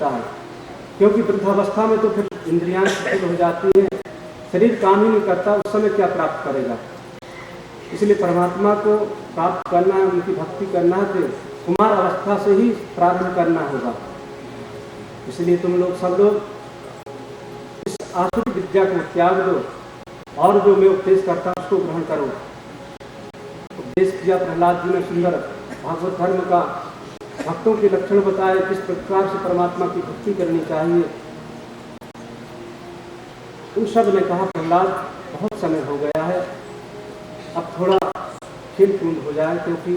है, क्योंकि वृद्धावस्था में तो फिर इंद्रियां शिथिल हो जाती हैं, शरीर काम ही नहीं करता, उस समय क्या प्राप्त करेगा। इसलिए परमात्मा को प्राप्त करना है, उनकी भक्ति करना है तो कुमार अवस्था से ही प्रारंभ करना होगा। इसलिए तुम लोग सब लोग इस आसुरी विद्या को त्याग दो और जो मैं उपदेश करता हूँ उसको ग्रहण करो। उपदेश किया प्रहलाद जी ने सुंदर भागवत धर्म का, भक्तों के लक्षण बताए, किस प्रकार से परमात्मा की भक्ति करनी चाहिए। उन सब ने कहा प्रहलाद बहुत समय हो गया है, अब थोड़ा खेल कूद हो जाए, क्योंकि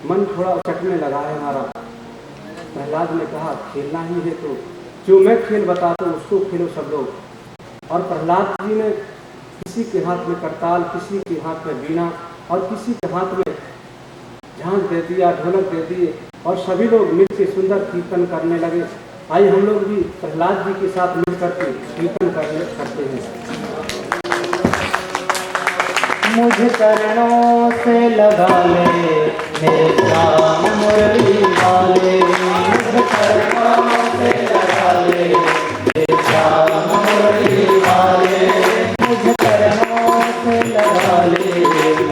मन थोड़ा उचटने लगा है हमारा। प्रहलाद ने कहा खेलना ही है तो जो मैं खेल बताता हूँ उसको खेलो सब लोग। और प्रहलाद जी ने किसी के हाथ में करताल, किसी के हाथ में वीणा और किसी के हाथ में झांझ दे दिया, ढोलक दे दिए और सभी लोग मिलकर सुंदर कीर्तन करने लगे। आइए हम लोग भी प्रहलाद जी के साथ मिलकर के कीर्तन करते हैं। मुझे चरणों से लगा ले मेरे श्याम मुरली वाले, मुझे चरणों से लगा ले मेरे श्याम मुरली वाले, मुझे चरणों से लगा ले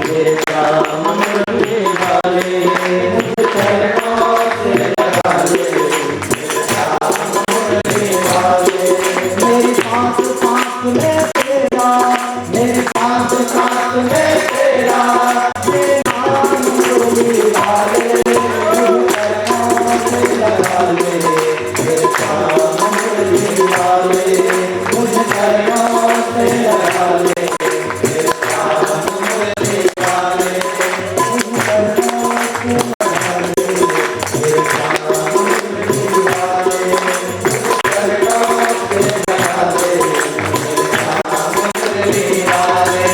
मेरे श्याम मुरली वाले, मुझे चरणों से लगा ले मेरे श्याम मुरली वाले। मेरी सांस सांस में तेरा, मेरी सांस सांस में तेरा, मेरे नाम मुरली वाले, मुझे चरणों से लगा ले मेरे श्याम मुरली वाले, मुझे चरणों से लगा ले मेरे श्याम मुरली वाले, मुझे चरणों से लगा ले मेरे श्याम मुरली वाले, चरणों से लगा ले मेरे श्याम मुरली वाले।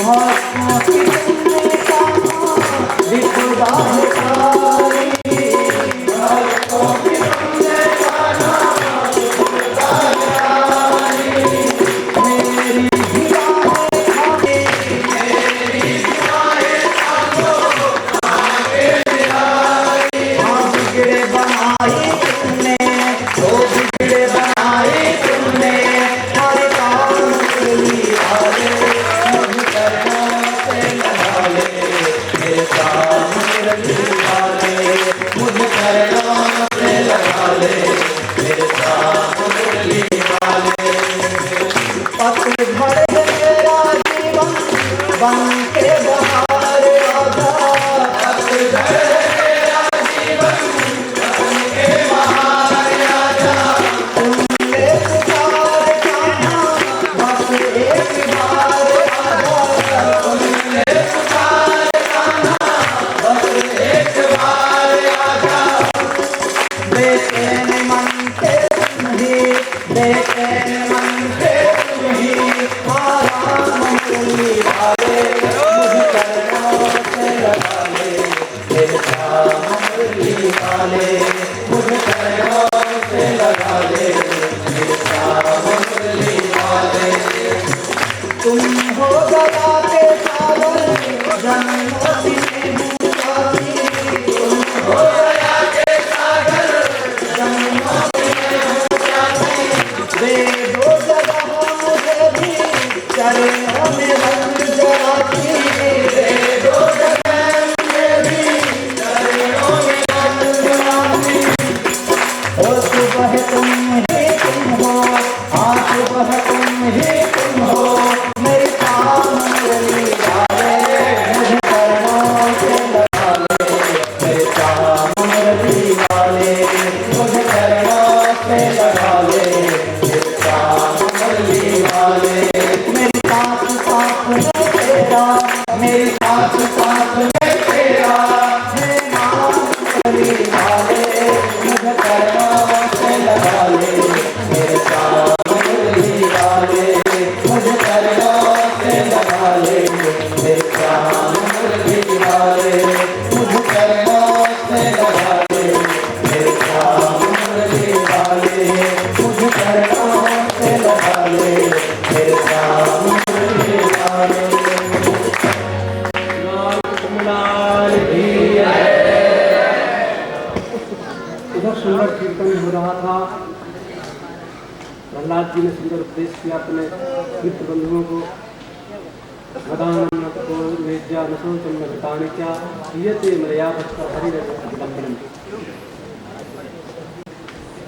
भक्तों की तुमने कहा विपुला है सारी, भक्तों की तुमने कहा विपुला है सारी, मेरी दुआएं खाने, मेरी दुआएं खानो आगे बिहारी। हाँ बिगड़े बनाए तुमने, तो बिगड़े बनाए तुमने, हमारे काम मुरली वाले, मुझे चरणों से लगा ले मेरे श्याम मुरली वाले, मुझे चरणों से लगा ले मेरे श्याम मुरली वाले। पतझड़ है मेरा जीवन बन के बहार आजा, पतझड़ है मेरा जीवन बन के बहार आजा, तुमने पुकार कान्हा बस एक बार आजा, तुमने पुकार कान्हा बस एक बार आजा। बेचैन मन के तुम ही, बेचैन मन के तुम ही, आराम मुरली वाले, मुझे चरणों से लगा ले मेरे श्याम मुरली वाले, मुझे चरणों से लगा ले मेरे श्याम मुरली वाले। तुम हो गया के सागर जन्मों में भूखाती, तुम हो गया के सागर जन्मों में भूखाती, दे दो जगह मुझे भी चरणों में रंग जगाती, दे दो जगह मुझे भी चरणों में रंग जगाती। ओ सुबह तुम ही तुम हो, हाँ सुबह तुम ही तुम हो, मेरे श्याम मुरली वाले, मुझे चरणों से लगा ले मेरे श्याम मुरली वाले, मुझे चरणों से लगा ले मेरे श्याम मुरली वाले। मेरी सांस सांस में तेरा, मेरी सांस सांस में तेरा, मेरे नाम मुरली वाले, मुझे चरणों से लगा ले मेरे श्याम मुरली वाले, मुझे चरणों से लगा ले मेरे श्याम मुरली वाले, मुझे चरणों से लगा ले मेरे श्याम मुरली वाले, मुझे चरणों से लगा ले मेरे श्याम मुरली वाले। लाल की जय। इधर सुंदर कीर्तन हो रहा था। प्रहलाद जी ने सुंदर उपदेश किया अपने मित्र बंधुओं को। मदानन्नत को मेज्या नशोचन बताने क्या ये थे मर्या भक्तर हरि विलंबन।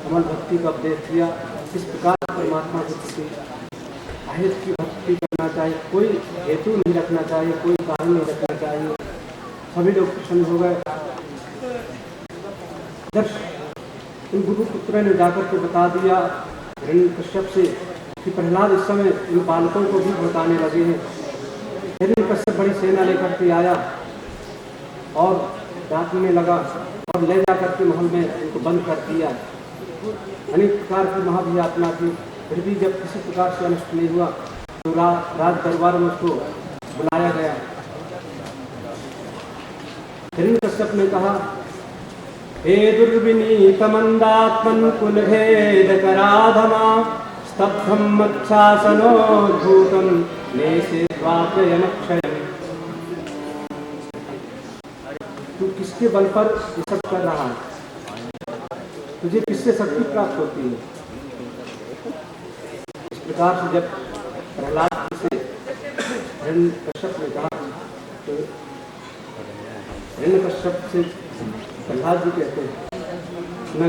कमल भक्ति का उपदेश किया। किस प्रकार परमात्मा के प्रति अहित की भक्ति करना चाहिए, कोई हेतु नहीं रखना चाहिए, कोई कारण नहीं रखना चाहिए। सभी लोग प्रसन्न हो गए। जब इन गुरुपुत्र ने जाकर के बता दिया हिरण्यकश्यप से कि प्रहलाद इस समय इन बालकों को भी भड़काने लगे हैं। हिरण्यकश्यप बड़ी सेना लेकर के आया और डांटने लगा और ले जाकर के महल में उनको बंद कर दिया। अनेक प्रकार की महाभियातना की, फिर भी जब किसी प्रकार से अनिष्ट नहीं हुआ तो राज दरबार में उसको बुलाया गया। हिरण्यकश्यप ने कहा, हे दुर्विनीत मंदात्मन कुलभेद कराधमा स्तब्धम मच्छासनोद्भूतम नेसे स्वाप्ययनक्षयम्। तू किसके बल पर ये सब कर रहा है? तुझे किससे शक्ति प्राप्त होती है? इस प्रकार से जब प्रहलाद से हिरण्यकश्यप ने कहा तो हिरण्यकश्यप से प्रहलाद जी कहते हैं, न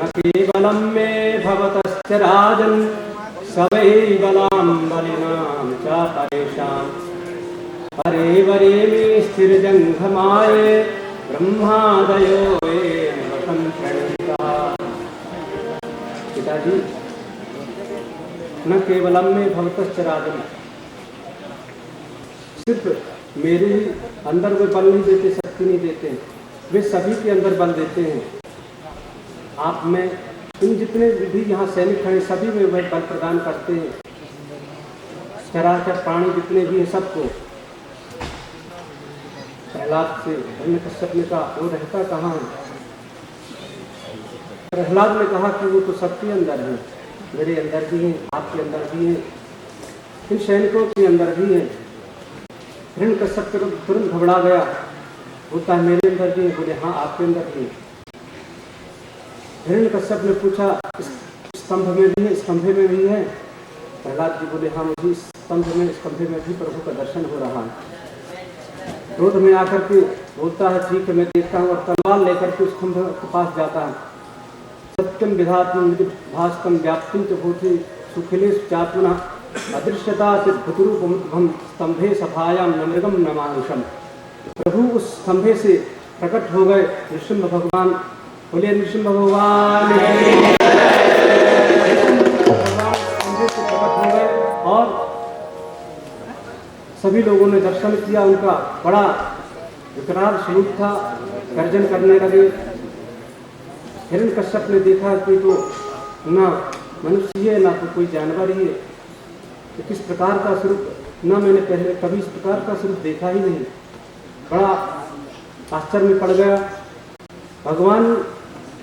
केवलम मे भवतश्च राजन् सवै बलां बलिनां च परेषां हरे वरे मे स्थिरजङ्घमाये ब्रह्मादयो येन वशं प्रणीता। पिताजी, न केवलम में भवतश्च राजन्, सिर्फ मेरे ही अंदर वे बल नहीं देते, शक्ति नहीं देते, वे सभी के अंदर बल देते हैं। आप में इन जितने भी यहाँ सैनिक खड़े सभी में वह बल प्रदान करते हैं। चराचर प्राणी जितने भी हैं सबको। प्रहलाद से हिरण्यकश्यप ने कहा, वो रहता कहाँ है? प्रहलाद ने कहा कि वो तो सबके अंदर है, मेरे अंदर भी हैं, आपके अंदर भी हैं, इन सैनिकों के अंदर भी हैं। हिरण्यकश्यप तुरंत घबरा गया, बोलता है मेरे अंदर भी है? बोले हाँ आपके अंदर भी है। हिरण्यकश्यप ने पूछा, इस स्तंभ में भी है, इस खंभे में भी है? प्रहलाद जी बोले हाँ, मुझे इस स्तंभ में, इस खंभे में भी प्रभु का दर्शन हो रहा है। क्रोध में आकर के बोलता है, ठीक है मैं देखता हूँ, और तलवार लेकर के उस खंभे के पास जाता है। सत्यम विधात्म भास्कम व्याप्तिम च भूति सुखिले चातुना अदृश्यता भूतरूपम स्तंभे सफायाम नमृगम नमानुषम। प्रभु उस स्तंभे से प्रकट हो गए नृसिंह भगवान। बोले नृसिंह भगवान स्तंभे से प्रकट हो गए और सभी लोगों ने दर्शन किया। उनका बड़ा विकराल स्वरूप था, गर्जन करने लगे। हिरण्यकश्यप ने देखा कि तो ना मनुष्य है ना तो कोई जानवर ही है, तो किस प्रकार का स्वरूप, ना मैंने पहले कभी इस प्रकार का स्वरूप देखा ही नहीं। बड़ा आश्चर्य में पड़ गया। भगवान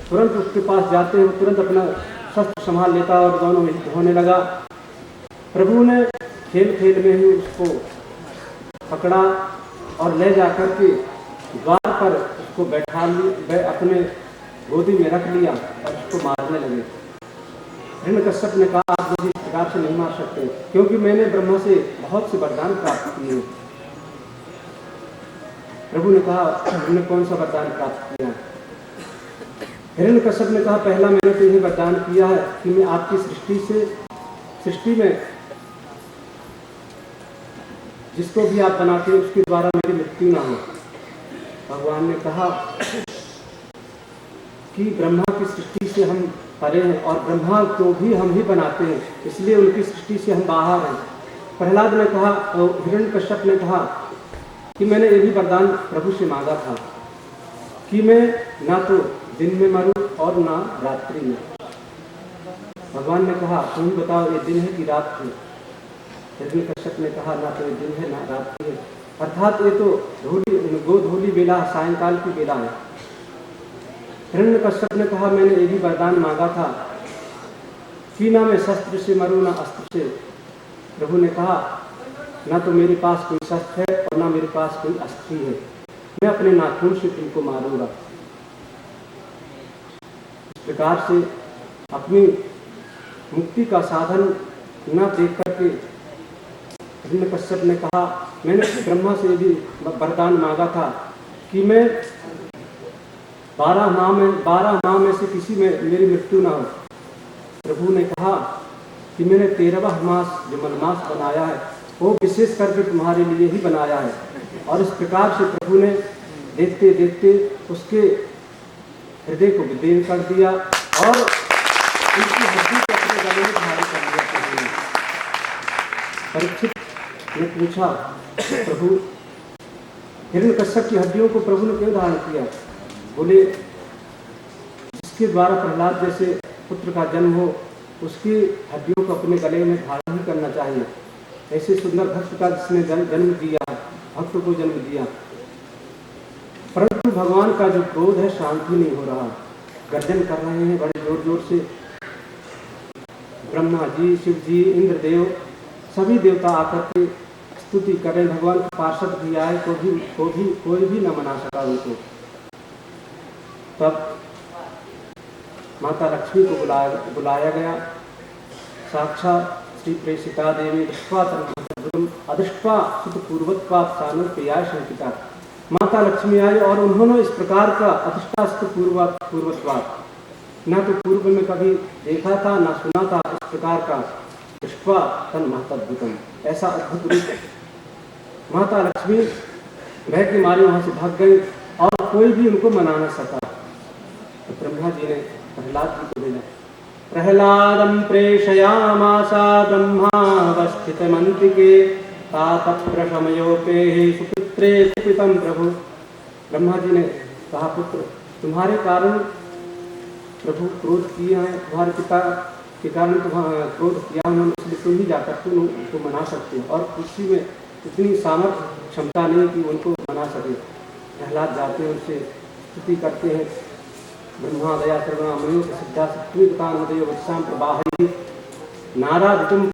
तुरंत उसके पास जाते हैं, तुरंत अपना शस्त्र संभाल लेता और दोनों में होने लगा। प्रभु ने खेल खेल में ही उसको पकड़ा और ले जाकर के द्वार पर उसको बैठा लिया, अपने गोदी में रख लिया और उसको मारने लगे। हिरण्यकश्यप ने कहा, आप मुझे इस प्रकार से नहीं मार सकते, क्योंकि मैंने ब्रह्मा से बहुत से वरदान प्राप्त किए। प्रभु ने कहा, तुमने कौन सा वरदान प्राप्त किया? हिरण्यकश्यप ने कहा, पहला मैंने तो यही वरदान किया है कि मैं आपकी सृष्टि में जिसको भी आप बनाते हैं उसके द्वारा मेरी मृत्यु ना हो। भगवान ने कहा कि ब्रह्मा की सृष्टि से हम परे हैं और ब्रह्मा को भी हम ही बनाते हैं, इसलिए उनकी सृष्टि से हम बाहर हैं। प्रहलाद ने कहा, हिरण्यकश्यप ने कहा कि मैंने ये भी वरदान प्रभु से मांगा था कि मैं ना तो दिन में मरूं और ना रात्रि में। भगवान ने कहा, तुम बताओ ये दिन है कि रात है? हिरण्यकश्यप ने कहा, ना तो ये दिन है ना रात्रि है, अर्थात ये तो गोधूली बेला, सायंकाल की बेला है। हिरण्यकश्यप ने कहा, मैंने ये भी वरदान मांगा था कि ना मैं शस्त्र से मरूं ना अस्त्र से। प्रभु ने कहा, ना तो मेरे पास कोई शस्त्र है और ना मेरे पास कोई अस्त्र है, मैं अपने नाखून से तुमको मारूंगा। प्रकार से अपनी मुक्ति का साधन न देख करके हिरण्यकश्यप ने कहा, मैंने ब्रह्मा से भी वरदान मांगा था कि मैं 12 माह में से किसी में मेरी मृत्यु न हो। प्रभु ने कहा कि मैंने 13वां मास जो मलमास बनाया है वो विशेष करके तुम्हारे लिए ही बनाया है। और इस प्रकार से प्रभु ने देखते देखते उसके हृदय को विदीर्ण कर दिया और उसकी हड्डी को अपने गले में धारण कर लिया। प्रभु ने परीक्षित ने पूछा, प्रभु हिरण्यकश्यप की हड्डियों को प्रभु ने क्यों धारण किया? बोले, जिसके द्वारा प्रहलाद जैसे पुत्र का जन्म हो उसकी हड्डियों को अपने गले में धारण ही करना चाहिए। ऐसे सुंदर भक्त का जिसने जन्म दिया, भक्त को जन्म दिया, परंतु भगवान का जो क्रोध है शांति नहीं हो रहा। गर्जन कर रहे हैं बड़े जोर जोर से। ब्रह्मा जी, शिव जी, इंद्रदेव सभी देवता आकर के स्तुति कर रहे। भगवान के पार्षद भी आए तो भी कोई भी न मना सका उनको। तब माता लक्ष्मी को बुलाया गया। साक्षात श्री प्रेषिता देवी अदृष्ट्वा सुतपूर्वत्वात् सानुप्रियाय शंकिता। माता लक्ष्मी आई और उन्होंने इस प्रकार का अधिष्ठास्त पूर्वत्वात् न तो पूर्व में कभी देखा था न सुना था इस प्रकार का दृष्ट्वा तन महतद्भुतम, ऐसा अद्भुत रूप। माता लक्ष्मी भय के मारे वहां से भाग गई और कोई भी उनको मना न सका। तो ब्रह्मा जी ने प्रहलाद जी को भेजा। प्रहलादं प्रेषयामास ब्रह्मावस्थितमन्तिके तात प्रशमयोपेहि सुपुत्रे कुपितं प्रभु। ब्रह्मा जी ने कहा, पुत्र तुम्हारे कारण प्रभु क्रोध किए हैं, तुम्हारे पिता के कारण तुम्हारा क्रोध किया उन्होंने, इसलिए तुम ही जाकर तुम उनको मना सकते हो। और किसी में इतनी सामर्थ्य क्षमता नहीं कि उनको मना सके। प्रहलाद जाते हैं, उनसे स्तुति करते हैं। ब्रह्मा दया सर्वनामयो सिद्धा सत्विकान हृदय वत्साम प्रवाहि नारादितुम